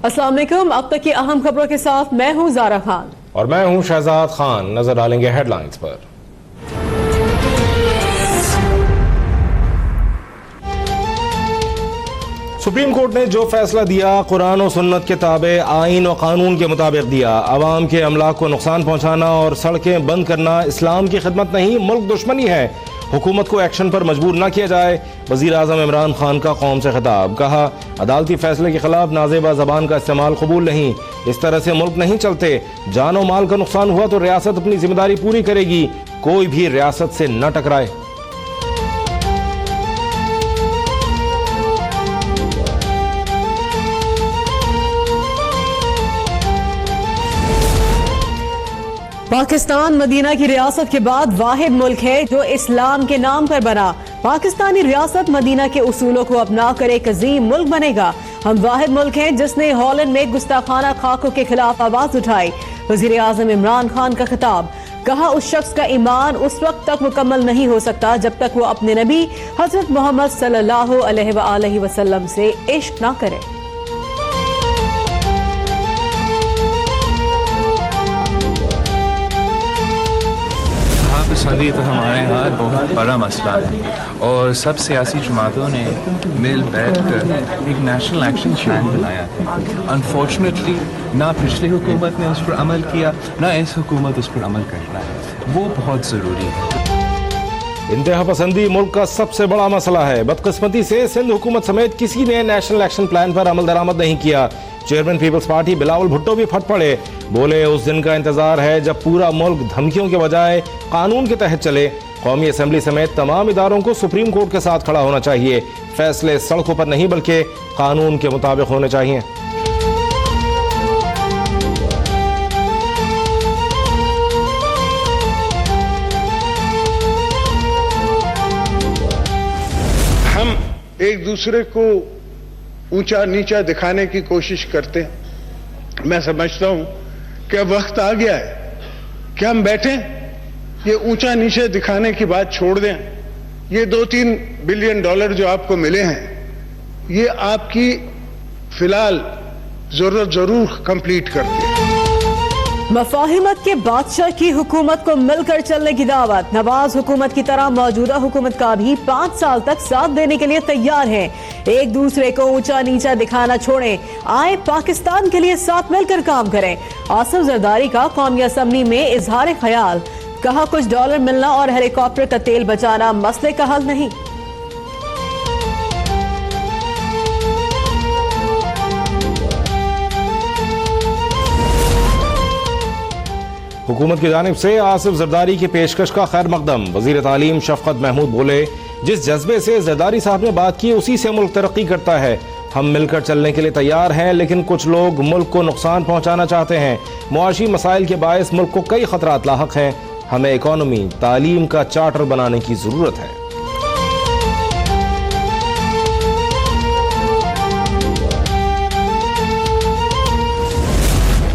अस्सलाम वालेकुम। अब तक की अहम खबरों के साथ मैं हूं ज़ारा खान और मैं हूं शहजाद खान। नजर डालेंगे हेडलाइंस पर। सुप्रीम कोर्ट ने जो फैसला दिया कुरान और सुन्नत के ताबे आइन और कानून के मुताबिक दिया। अवाम के अमलाक को नुकसान पहुंचाना और सड़कें बंद करना इस्लाम की खिदमत नहीं, मुल्क दुश्मनी है। हुकूमत को एक्शन पर मजबूर न किया जाए। वजीर आज़म इमरान खान का कौम से खिताब। कहा, अदालती फैसले के खिलाफ नाजेबा जबान का इस्तेमाल कबूल नहीं। इस तरह से मुल्क नहीं चलते। जान और माल का नुकसान हुआ तो रियासत अपनी जिम्मेदारी पूरी करेगी। कोई भी रियासत से न टकराए। पाकिस्तान मदीना की रियासत के बाद वाहिद मुल्क है जो इस्लाम के नाम पर बना। पाकिस्तानी रियासत मदीना के उसूलों को अपना कर एक अजीम मुल्क बनेगा। हम वाहिद मुल्क हैं जिसने हॉलैंड में गुस्ताखाना खाकों के खिलाफ आवाज उठाई। वजीर आजम इमरान खान का खिताब। कहा, उस शख्स का ईमान उस वक्त तक मुकम्मल नहीं हो सकता जब तक वो अपने नबी हजरत मोहम्मद सल्लल्लाहु अलैहि वसल्लम से इश्क ना करे। पसंदी तो हमारे यहाँ बहुत बड़ा मसला है और सब सियासी जमातों ने मिल बैठ कर एक नेशनल एक्शन प्लान बनाया है। अनफॉर्चुनेटली ना पिछली हुकूमत ने उस पर अमल किया, ना इस हुकूमत उस पर अमल कर रहा है। वो बहुत ज़रूरी है। इंतहा पसंदी मुल्क का सबसे बड़ा मसला है। बदकिस्मती से सिंध हुकूमत समेत किसी ने नेशनल एक्शन प्लान पर अमल दरामद नहीं किया। Chairman People's Party Bilawal Bhutto भी फट पड़े। बोले, उस दिन का इंतजार है जब पूरा मुल्क धमकियों के बजाय कानून के तहत चले। कौमी असम्बली समेत तमाम इदारों को सुप्रीम कोर्ट के साथ खड़ा होना चाहिए। फैसले सड़कों पर नहीं बल्कि कानून के मुताबिक होने चाहिए। हम एक दूसरे को ऊंचा नीचा दिखाने की कोशिश करते हैं। मैं समझता हूं कि अब वक्त आ गया है कि हम बैठें, ये ऊंचा नीचे दिखाने की बात छोड़ दें। ये 2-3 बिलियन डॉलर जो आपको मिले हैं, ये आपकी फिलहाल जरूरत जरूर कंप्लीट करते हैं। मफाहिमत के बादशाह की हुकूमत को मिलकर चलने की दावत। नवाज हुकूमत की तरह मौजूदा हुकूमत का भी 5 साल तक साथ देने के लिए तैयार है। एक दूसरे को ऊंचा नीचा दिखाना छोड़ें, आए पाकिस्तान के लिए साथ मिलकर काम करें। आसिफ जरदारी का कौमी असम्बली में इजहार ख्याल। कहा, कुछ डॉलर मिलना और हेलीकॉप्टर का तेल बचाना मसले का हल नहीं। हुकूमत की जानिब से आसिफ जरदारी की पेशकश का खैर मकदम। वजीर तालीम शफकत महमूद बोले, जिस जज्बे से जरदारी साहब ने बात की उसी से मुल्क तरक्की करता है। हम मिलकर चलने के लिए तैयार हैं, लेकिन कुछ लोग मुल्क को नुकसान पहुंचाना चाहते हैं। मुआशी मसाइल के बायस मुल्क को कई खतरात लाहक हैं। हमें इकॉनमी तालीम का चार्टर बनाने की जरूरत है।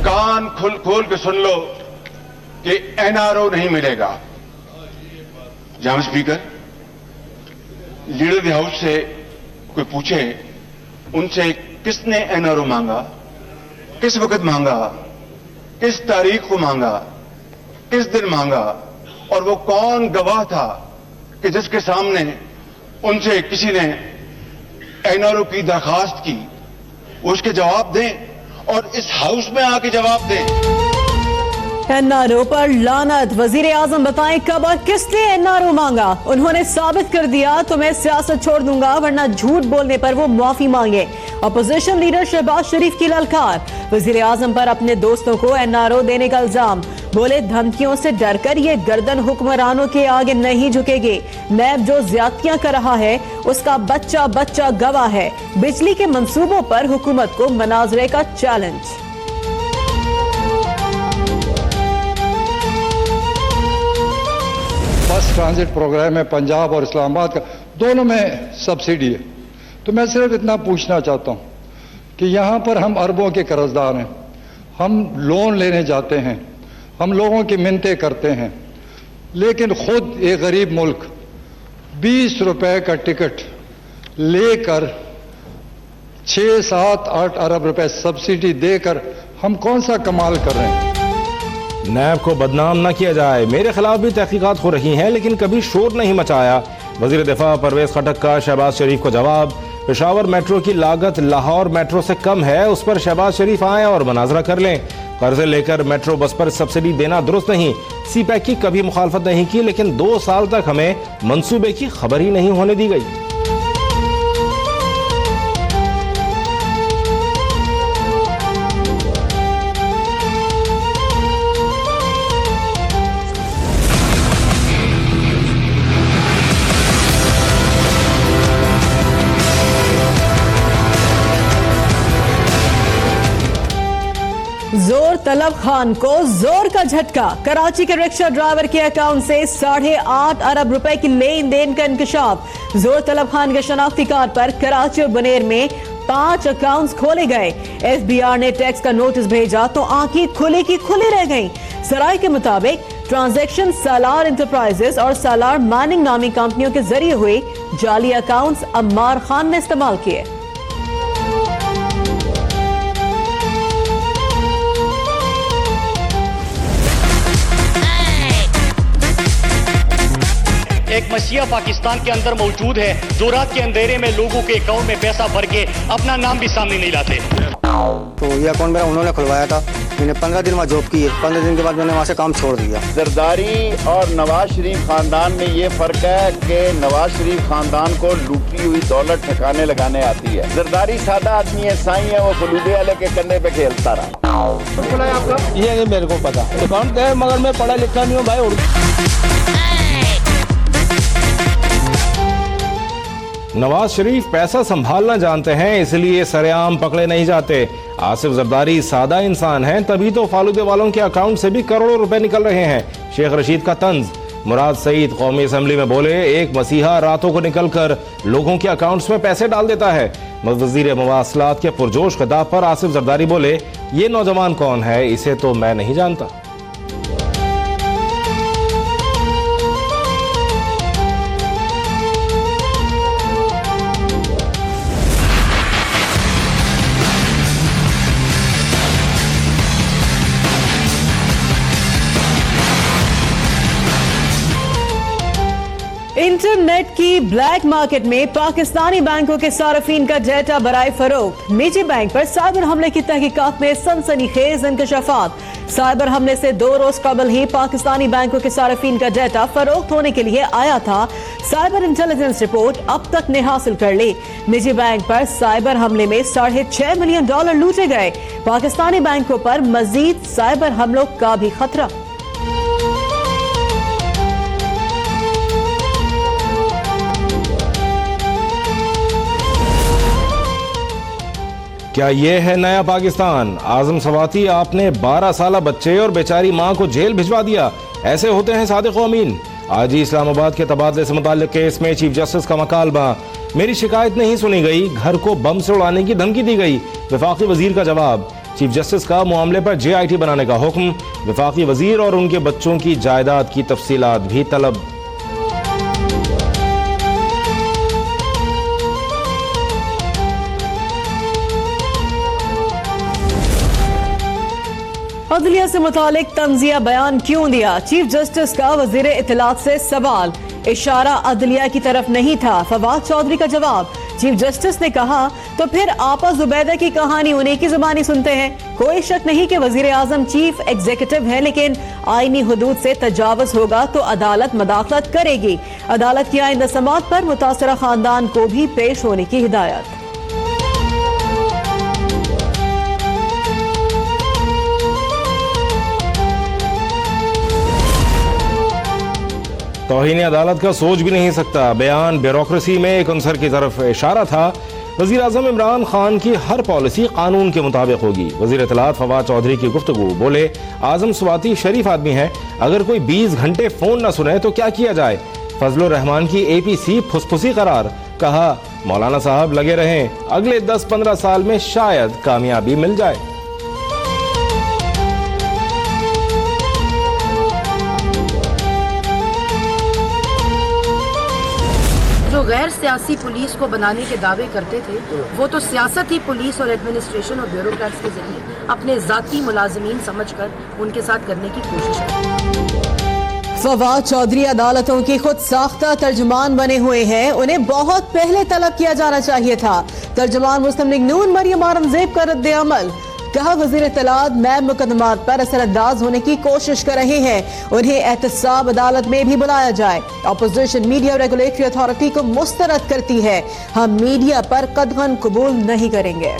कान खोल के सुन लो कि एनआरओ नहीं मिलेगा। जनाब स्पीकर, लीडर द हाउस से कोई पूछे उनसे किसने एनआरओ मांगा, किस वक्त मांगा, किस तारीख को मांगा, किस दिन मांगा, और वो कौन गवाह था कि जिसके सामने उनसे किसी ने एनआरओ की दरखास्त की, वो उसके जवाब दें और इस हाउस में आके जवाब दें। एनआरओ पर लानत। वजीर आजम बताएं कब और किसने एनआरओ मांगा। उन्होंने साबित कर दिया तो मैं सियासत छोड़ दूंगा, वरना झूठ बोलने पर वो माफी मांगे। अपोजिशन लीडर शहबाज शरीफ की ललकार। वजीर आजम पर अपने दोस्तों को एनआरओ देने का इल्जाम। बोले, धमकियों से डरकर ये गर्दन हुक्मरानों के आगे नहीं झुकेगी। नैब जो ज्यादतियां कर रहा है उसका बच्चा बच्चा गवाह है। बिजली के मंसूबों पर हुकूमत को मनाजरे का चैलेंज। बस ट्रांजिट प्रोग्राम है पंजाब और इस्लामाबाद का, दोनों में सब्सिडी है। तो मैं सिर्फ इतना पूछना चाहता हूं कि यहां पर हम अरबों के कर्जदार हैं, हम लोन लेने जाते हैं, हम लोगों की मिन्नतें करते हैं, लेकिन खुद एक गरीब मुल्क 20 रुपए का टिकट लेकर 6, 7, 8 अरब रुपए सब्सिडी देकर हम कौन सा कमाल कर रहे हैं? नैब को बदनाम न किया जाए, मेरे खिलाफ भी तहकीकात हो रही हैं लेकिन कभी शोर नहीं मचाया। वजीर दिफा परवेज खटक का शहबाज शरीफ को जवाब। पेशावर मेट्रो की लागत लाहौर मेट्रो से कम है, उस पर शहबाज शरीफ आए और मुनाजरा कर लें। कर्जे लेकर मेट्रो बस पर सब्सिडी देना दुरुस्त नहीं। सीपैक की कभी मुखालफत नहीं की, लेकिन 2 साल तक हमें मंसूबे की खबर ही नहीं होने दी गई। जोर तलब खान को जोर का झटका। कराची के रिक्शा ड्राइवर के अकाउंट से 8.5 अरब रुपए की लेन देन का इंकशाफ। जोर तलब खान के शनाख्ती कार्ड पर कराची और बनेर में 5 अकाउंट्स खोले गए। एफबीआर ने टैक्स का नोटिस भेजा तो आंखें खुली की खुली रह गईं। सराय के मुताबिक ट्रांजैक्शन सालार इंटरप्राइजेस और सालार माइनिंग नामी कंपनियों के जरिए हुए। जाली अकाउंट्स अम्मार खान ने इस्तेमाल किए। एक मसीहा पाकिस्तान के अंदर मौजूद है जो रात के अंधेरे में लोगों के अकाउंट में पैसा भर के अपना नाम भी सामने नहीं लाते। तो ये अकाउंट मेरा उन्होंने खुलवाया था। मैंने 15 दिन वहाँ जॉब की है। 15 दिन के बाद मैंने वहाँ से काम छोड़ दिया। जरदारी और नवाज शरीफ खानदान में ये फर्क है कि नवाज शरीफ खानदान को लूटी हुई दौलत ठिकाने लगाने आती है। जरदारी सादा आदमी है, साईं है, वो फलूदे वाले के कंधे पे खेलता रहा। ये नहीं मेरे को पता अकाउंट है, मगर मैं पढ़ा लिखा नहीं हूँ भाई। नवाज शरीफ पैसा संभालना जानते हैं, इसलिए सरेआम पकड़े नहीं जाते। आसिफ जरदारी सादा इंसान हैं, तभी तो फालूदे वालों के अकाउंट से भी करोड़ों रुपए निकल रहे हैं। शेख रशीद का तंज। मुराद सईद कौमी असेंबली में बोले, एक मसीहा रातों को निकलकर लोगों के अकाउंट्स में पैसे डाल देता है। वजीर मवासलात के पुरजोश खिताब पर आसिफ जरदारी बोले, ये नौजवान कौन है, इसे तो मैं नहीं जानता। इंटरनेट की ब्लैक मार्केट में पाकिस्तानी बैंकों के सार्फिन का डेटा बराए फरोख्त। निजी बैंक पर साइबर हमले की तहकीकात में सनसनीखेज इंकशाफात। साइबर हमले से 2 रोज कबल ही पाकिस्तानी बैंकों के सार्फिन का डेटा फरोख्त होने के लिए आया था। साइबर इंटेलिजेंस रिपोर्ट अब तक ने हासिल कर ली। निजी बैंक पर साइबर हमले में $6.5 मिलियन लूटे गए। पाकिस्तानी बैंकों पर मजीद साइबर हमलों का भी खतरा। क्या ये है नया पाकिस्तान? आजम सवाती, आपने 12 साला बच्चे और बेचारी मां को जेल भिजवा दिया। ऐसे होते हैं सादिक व अमीन। आज ही इस्लामाबाद के तबादले से मुताल्लिक केस में चीफ जस्टिस का मकालबा। मेरी शिकायत नहीं सुनी गई, घर को बम से उड़ाने की धमकी दी गई। वफाकी वजीर का जवाब। चीफ जस्टिस का मामले पर JIT बनाने का हुक्म। वफाकी वजीर और उनके बच्चों की जायदाद की तफसीलात भी तलब। अदलिया से मुतालिक तंजिया बयान क्यों दिया? चीफ जस्टिस का वजीर इत्तलात से सवाल। इशारा अदलिया की तरफ नहीं था। फवाद चौधरी का जवाब। चीफ जस्टिस ने कहा, तो फिर आपा जुबैदा की कहानी उन्हीं की जुबानी सुनते हैं। कोई शक नहीं कि वजीर आजम चीफ एग्जीक्यूटिव है, लेकिन आईनी हुदूद से तजावुज होगा तो अदालत मदाखलत करेगी। अदालत की आइंदा समाअत पर मुतासरा खानदान को भी पेश होने की हिदायत। तौहीन अदालत का सोच भी नहीं सकता। बयान ब्यूरोक्रेसी में एक अंसर की तरफ इशारा था। वजीर आजम इमरान खान की हर पॉलिसी कानून के मुताबिक होगी। वजीर इत्तलात फवाद चौधरी की गुफ्तगू। बोले, आजम सवाती शरीफ आदमी है, अगर कोई 20 घंटे फोन न सुने तो क्या किया जाए? फजलुर रहमान की APC फुसफुसी करार। कहा, मौलाना साहब लगे रहें, अगले 10-15 साल में शायद कामयाबी मिल जाए। जो गैर सियासी पुलिस को बनाने के दावे करते थे, वो तो सियासत ही पुलिस और एडमिनिस्ट्रेशन और ब्यूरोक्रेट्स के जरिए अपने जाती मुलाजमीन समझकर उनके साथ करने की कोशिश करते। फवाद चौधरी अदालतों की खुद साख्ता तर्जुमान बने हुए हैं, उन्हें बहुत पहले तलब किया जाना चाहिए था। तर्जुमान मुस्लिम लीग नून मरियम औरंगजेब का रद्द अमल, कहा वजीर इत्तलात नैब मुकदमात पर असरअंदाज होने की कोशिश कर रहे हैं, उन्हें एहतसाब अदालत में भी बुलाया जाए। अपोजिशन मीडिया रेगुलेटरी अथॉरिटी को मुस्तरद करती है, हम मीडिया पर कदगन कबूल नहीं करेंगे।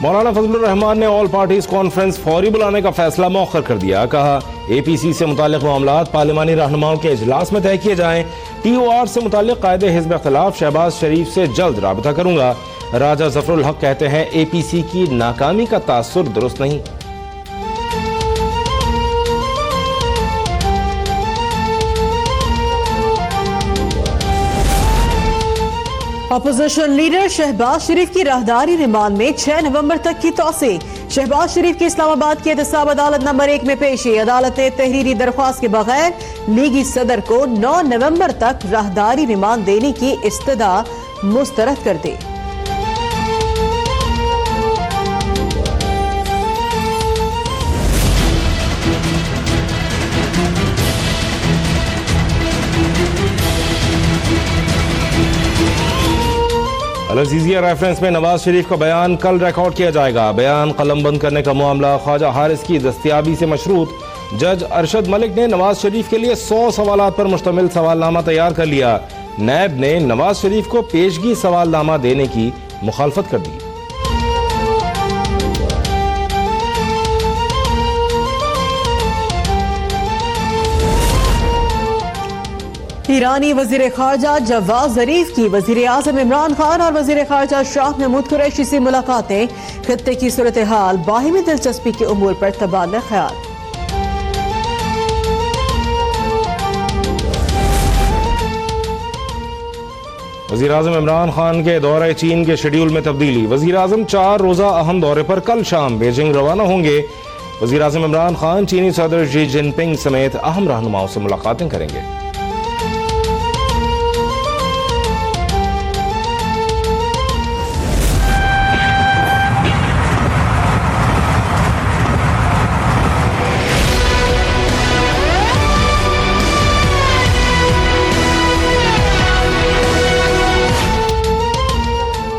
मौलाना फजलुर रहमान ने ऑल पार्टीज कॉन्फ्रेंस फौरी बुलाने का फैसला मौखर कर दिया। कहा APC से मुतालिक मामलात पार्लिमानी रहनुमाओं के इजलास में तय किए जाएं। TOR से मुतालिक कायदे हिज़्ब इख्तिलाफ शहबाज शरीफ से जल्द राबता करूंगा। राजा जफरुल हक कहते हैं APC की नाकामी का तासुर दुरुस्त नहीं। अपोजिशन लीडर शहबाज शरीफ की राहदारी रिमांड में 6 नवंबर तक की तौसी। शहबाज शरीफ की इस्लामाबाद की एहतसाब अदालत नंबर 1 में पेशी। अदालत ने तहरीरी दरख्वास्त के बगैर लीगी सदर को 9 नवंबर तक राहदारी रिमांड देने की इस्तदा मुस्तरद कर दी। अल-अज़ीज़िया रेफरेंस में नवाज शरीफ का बयान कल रिकॉर्ड किया जाएगा। बयान कलम बंद करने का मामला ख्वाजा हारिस की दस्तयाबी से मशरूत। जज अरशद मलिक ने नवाज शरीफ के लिए 100 सवालात पर मुश्तमिल सवालनामा तैयार कर लिया। नैब ने नवाज शरीफ को पेशगी सवालनामा देने की मुखालफत कर दी। ईरानी वजीर खारजा जवाद जरीफ की वजीर आजम इमरान खान और वजीर खारजा शाह महमूद कुरैशी से मुलाकातें। खित्ते की सूरत हाल, बाहिमी दिलचस्पी के उमूर पर तबादला ख्याल। वजीर आजम इमरान खान के दौरे चीन के शेड्यूल में तब्दीली। वजीर आजम 4 रोजा अहम दौरे पर कल शाम बीजिंग रवाना होंगे। वजीर आजम इमरान खान चीनी सदर शी जिनपिंग समेत अहम रहनुमाओं से मुलाकातें करेंगे।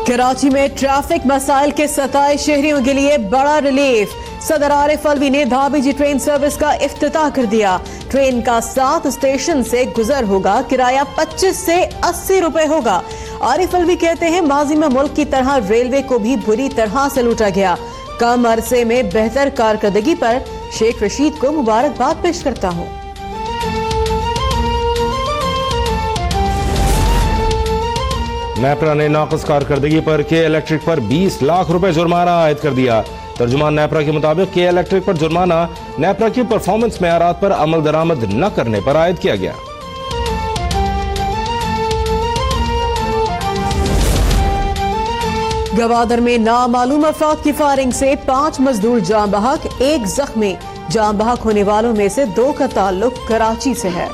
कराची में ट्रैफिक मसाइल के सताए शहरियों के लिए बड़ा रिलीफ। सदर आरिफ अलवी ने धाबीजी ट्रेन सर्विस का इफ्तिताह कर दिया। ट्रेन का 7 स्टेशन से गुजर होगा, किराया 25 से 80 रुपए होगा। आरिफ अलवी कहते हैं माजी में मुल्क की तरह रेलवे को भी बुरी तरह से लूटा गया। कम अरसे में बेहतर कारकर्दगी पर शेख रशीद को मुबारकबाद पेश करता हूँ। नेपरा ने नाक़िस कारकर्दगी पर के इलेक्ट्रिक पर 20 लाख रुपए जुर्माना आयद कर दिया। तर्जुमान नेपरा के मुताबिक के इलेक्ट्रिक पर जुर्माना नेपरा की परफॉर्मेंस मेयारात पर अमल दरामद न करने पर आयद किया गया। गवादर में नामालूम अफराद की फायरिंग से 5 मजदूर जाँ बहक, 1 जख्मी। जाँ बहक होने वालों में से 2 का ताल्लुक कराची से है।